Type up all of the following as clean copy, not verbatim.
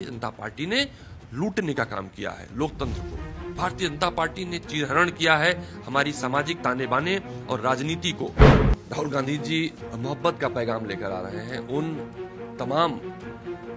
जनता party ने लूटने का काम किया है लोकतंत्र को। भारतीय जनता पार्टी ने चीरहरण किया है हमारी सामाजिक ताने बाने और राजनीति को। राहुल गांधी जी मोहब्बत का पैगाम लेकर आ रहे हैं। उन तमाम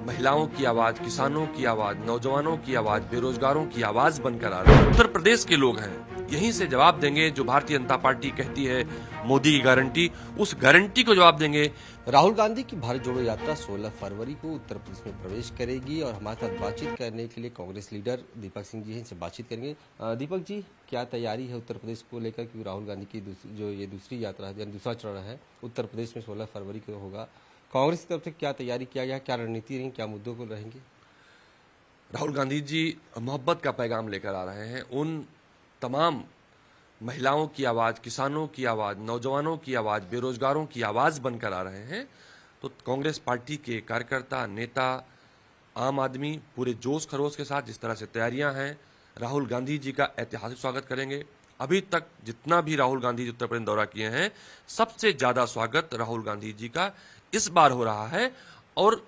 महिलाओं की आवाज, किसानों की आवाज, नौजवानों की आवाज, बेरोजगारों की आवाज बनकर आ रहे हैं। उत्तर प्रदेश के लोग हैं, यहीं से जवाब देंगे जो भारतीय जनता पार्टी कहती है मोदी की गारंटी, उस गारंटी को जवाब देंगे। राहुल गांधी की भारत जोड़ो यात्रा 16 फरवरी को उत्तर प्रदेश में प्रवेश करेगी और हमारे साथ बातचीत करने के लिए कांग्रेस लीडर दीपक सिंह जी इनसे बातचीत करेंगे। दीपक जी, क्या तैयारी है उत्तर प्रदेश को लेकर, क्योंकि राहुल गांधी की दूसरी यात्रा है, दूसरा चरण है उत्तर प्रदेश में 16 फरवरी को होगा। कांग्रेस की तरफ से क्या तैयारी किया गया, क्या रणनीति रहेंगी, क्या मुद्दों को रहेंगे? राहुल गांधी जी मोहब्बत का पैगाम लेकर आ रहे हैं। उन तमाम महिलाओं की आवाज, किसानों की आवाज, नौजवानों की आवाज, बेरोजगारों की आवाज बनकर आ रहे हैं। तो कांग्रेस पार्टी के कार्यकर्ता, नेता, आम आदमी पूरे जोश खरोश के साथ जिस तरह से तैयारियां हैं, राहुल गांधी जी का ऐतिहासिक स्वागत करेंगे। अभी तक जितना भी राहुल गांधी जी उत्तर प्रदेश दौरा किए हैं, सबसे ज्यादा स्वागत राहुल गांधी जी का इस बार हो रहा है। और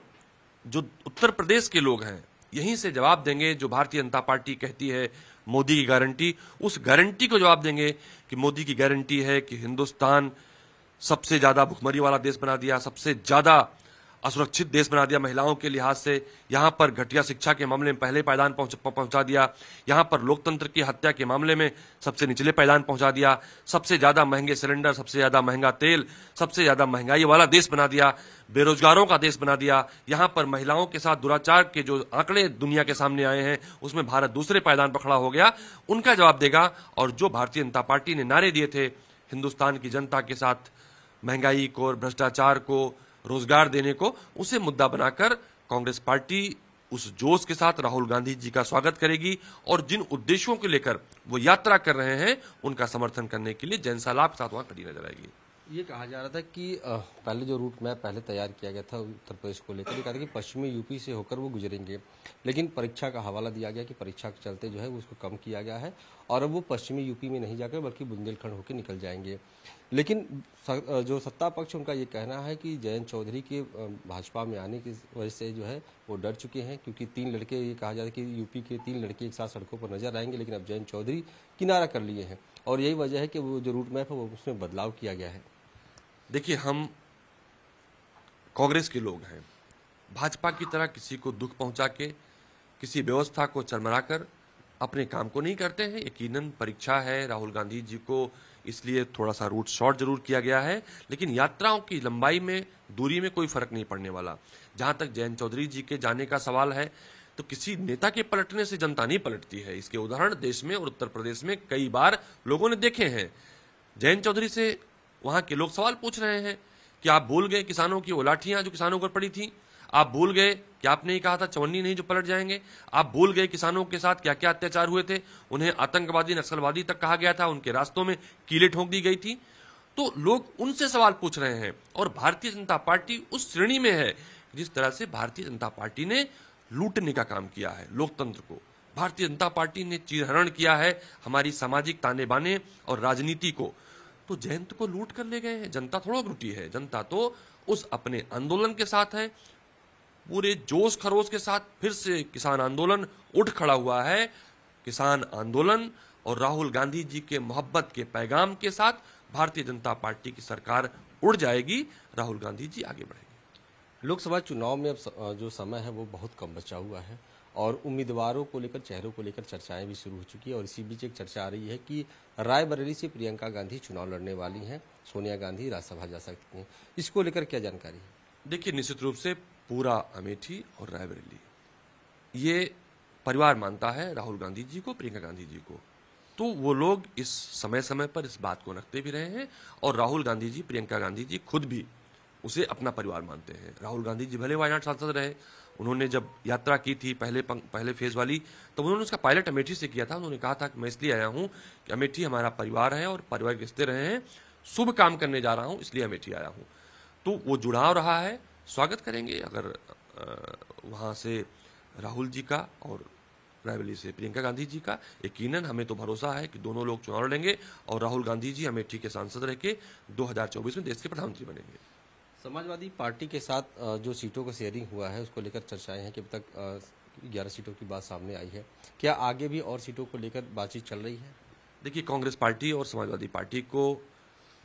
जो उत्तर प्रदेश के लोग हैं, यहीं से जवाब देंगे जो भारतीय जनता पार्टी कहती है मोदी की गारंटी, उस गारंटी को जवाब देंगे कि मोदी की गारंटी है कि हिंदुस्तान सबसे ज्यादा भुखमरी वाला देश बना दिया, सबसे ज्यादा असुरक्षित देश बना दिया महिलाओं के लिहाज से। यहां पर घटिया शिक्षा के मामले में पहले पायदान पहुंचा दिया, यहां पर लोकतंत्र की हत्या के मामले में सबसे निचले पायदान पहुंचा दिया, सबसे ज्यादा महंगे सिलेंडर, सबसे ज्यादा महंगा तेल, सबसे ज्यादा महंगाई वाला देश बना दिया, बेरोजगारों का देश बना दिया। यहां पर महिलाओं के साथ दुराचार के जो आंकड़े दुनिया के सामने आए हैं, उसमें भारत दूसरे पायदान पर खड़ा हो गया। उनका जवाब देगा। और जो भारतीय जनता पार्टी ने नारे दिए थे हिंदुस्तान की जनता के साथ महंगाई को और भ्रष्टाचार को, रोजगार देने को, उसे मुद्दा बनाकर कांग्रेस पार्टी उस जोश के साथ राहुल गांधी जी का स्वागत करेगी। और जिन उद्देश्यों को लेकर वो यात्रा कर रहे हैं, उनका समर्थन करने के लिए जनसैलाब के साथ वहां खड़ी नजर आएगी। ये कहा जा रहा था कि पहले जो रूट मैप पहले तैयार किया गया था उत्तर प्रदेश को लेकर, कहा था कि पश्चिमी यूपी से होकर वो गुजरेंगे, लेकिन परीक्षा का हवाला दिया गया कि परीक्षा के चलते जो है वो उसको कम किया गया है और अब वो पश्चिमी यूपी में नहीं जाकर बल्कि बुंदेलखंड होकर निकल जाएंगे। लेकिन जो सत्ता पक्ष उनका ये कहना है कि जयंत चौधरी के भाजपा में आने की वजह से जो है वो डर चुके हैं, क्योंकि 3 लड़के, ये कहा जाता है कि यूपी के 3 लड़के एक साथ सड़कों पर नजर आएंगे, लेकिन अब जयंत चौधरी किनारा कर लिए हैं और यही वजह है कि वो जो रूट मैप है वो उसमें बदलाव किया गया है। देखिए, हम कांग्रेस के लोग हैं, भाजपा की तरह किसी को दुख पहुंचा के, किसी व्यवस्था को चरमराकर अपने काम को नहीं करते हैं। यकीनन परीक्षा है राहुल गांधी जी को, इसलिए थोड़ा सा रूट शॉर्ट जरूर किया गया है, लेकिन यात्राओं की लंबाई में, दूरी में कोई फर्क नहीं पड़ने वाला। जहां तक जयंत चौधरी जी के जाने का सवाल है, तो किसी नेता के पलटने से जनता नहीं पलटती है। इसके उदाहरण देश में और उत्तर प्रदेश में कई बार लोगों ने देखे हैं। जयंत चौधरी से वहां के लोग सवाल पूछ रहे हैं कि आप भूल गए किसानों की वो लाठियां जो किसानों पर पड़ी थी, आप भूल गए कि आपने ही कहा था चवन्नी नहीं जो पलट जाएंगे, आप भूल गए किसानों के साथ क्या क्या अत्याचार हुए थे, उन्हें आतंकवादी, नक्सलवादी तक कहा गया था, उनके रास्तों में कीलें ठोक दी गई थी। तो लोग उनसे सवाल पूछ रहे हैं। और भारतीय जनता पार्टी उस श्रेणी में है जिस तरह से भारतीय जनता पार्टी ने लूटने का काम किया है लोकतंत्र को। भारतीय जनता पार्टी ने चीरहरण किया है हमारी सामाजिक ताने बाने और राजनीति को। तो जयंत को लूट कर ले गए हैं, जनता थोड़ा लूटी है। जनता तो उस अपने आंदोलन के साथ है, पूरे जोश खरोश के साथ फिर से किसान आंदोलन उठ खड़ा हुआ है। किसान आंदोलन और राहुल गांधी जी के मोहब्बत के पैगाम के साथ भारतीय जनता पार्टी की सरकार उड़ जाएगी, राहुल गांधी जी आगे बढ़ेंगे। लोकसभा चुनाव में अब जो समय है वो बहुत कम बचा हुआ है और उम्मीदवारों को लेकर, चेहरों को लेकर चर्चाएं भी शुरू हो चुकी है। और इसी बीच एक चर्चा आ रही है कि रायबरेली से प्रियंका गांधी चुनाव लड़ने वाली हैं, सोनिया गांधी राज्यसभा जा सकती हैं। इसको लेकर क्या जानकारी है? देखिए, निश्चित रूप से पूरा अमेठी और रायबरेली ये परिवार मानता है राहुल गांधी जी को, प्रियंका गांधी जी को। तो वो लोग इस समय समय पर इस बात को रखते भी रहे हैं और राहुल गांधी जी, प्रियंका गांधी जी खुद भी उसे अपना परिवार मानते हैं। राहुल गांधी जी भले वायनाड सांसद रहे, उन्होंने जब यात्रा की थी पहले फेज वाली, तो उन्होंने उसका पायलट अमेठी से किया था। उन्होंने कहा था कि मैं इसलिए आया हूं कि अमेठी हमारा परिवार है और पारिवारिक रिश्ते रहे हैं, शुभ काम करने जा रहा हूं, इसलिए अमेठी आया हूं। तो वो जुड़ाव रहा है, स्वागत करेंगे अगर वहां से राहुल जी का और रायबरेली से प्रियंका गांधी जी का। यकीनन हमें तो भरोसा है कि दोनों लोग चुनाव लड़ेंगे और राहुल गांधी जी अमेठी के सांसद रह के 2024 में देश के प्रधानमंत्री बनेंगे। समाजवादी पार्टी के साथ जो सीटों का शेयरिंग हुआ है उसको लेकर चर्चाएं हैं कि अब तक 11 सीटों की बात सामने आई है। क्या आगे भी और सीटों को लेकर बातचीत चल रही है? देखिए, कांग्रेस पार्टी और समाजवादी पार्टी को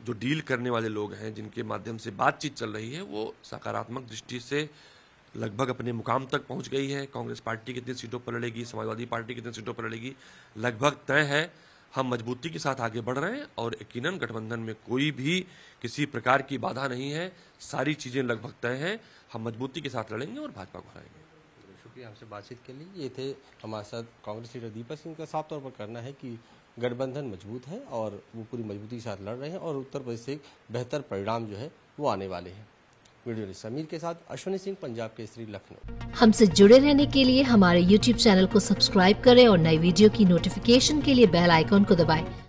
जो डील करने वाले लोग हैं, जिनके माध्यम से बातचीत चल रही है, वो सकारात्मक दृष्टि से लगभग अपने मुकाम तक पहुंच गई है। कांग्रेस पार्टी कितनी सीटों पर लड़ेगी, समाजवादी पार्टी कितनी सीटों पर लड़ेगी, लगभग तय है। हम मजबूती के साथ आगे बढ़ रहे हैं और यकीनन गठबंधन में कोई भी किसी प्रकार की बाधा नहीं है। सारी चीजें लगभग तय हैं। हम मजबूती के साथ लड़ेंगे और भाजपा को हराएंगे। शुक्रिया हमसे बातचीत के लिए। ये थे हमारे साथ कांग्रेस लीडर दीपक सिंह का साफ तौर पर कहना है कि गठबंधन मजबूत है और वो पूरी मजबूती के साथ लड़ रहे हैं और उत्तर प्रदेश से एक बेहतर परिणाम जो है वो आने वाले हैं। वीडियो समीर के साथ अश्विनी सिंह, पंजाब केसरी, लखनऊ। हमसे जुड़े रहने के लिए हमारे YouTube चैनल को सब्सक्राइब करें और नई वीडियो की नोटिफिकेशन के लिए बेल आइकॉन को दबाएं।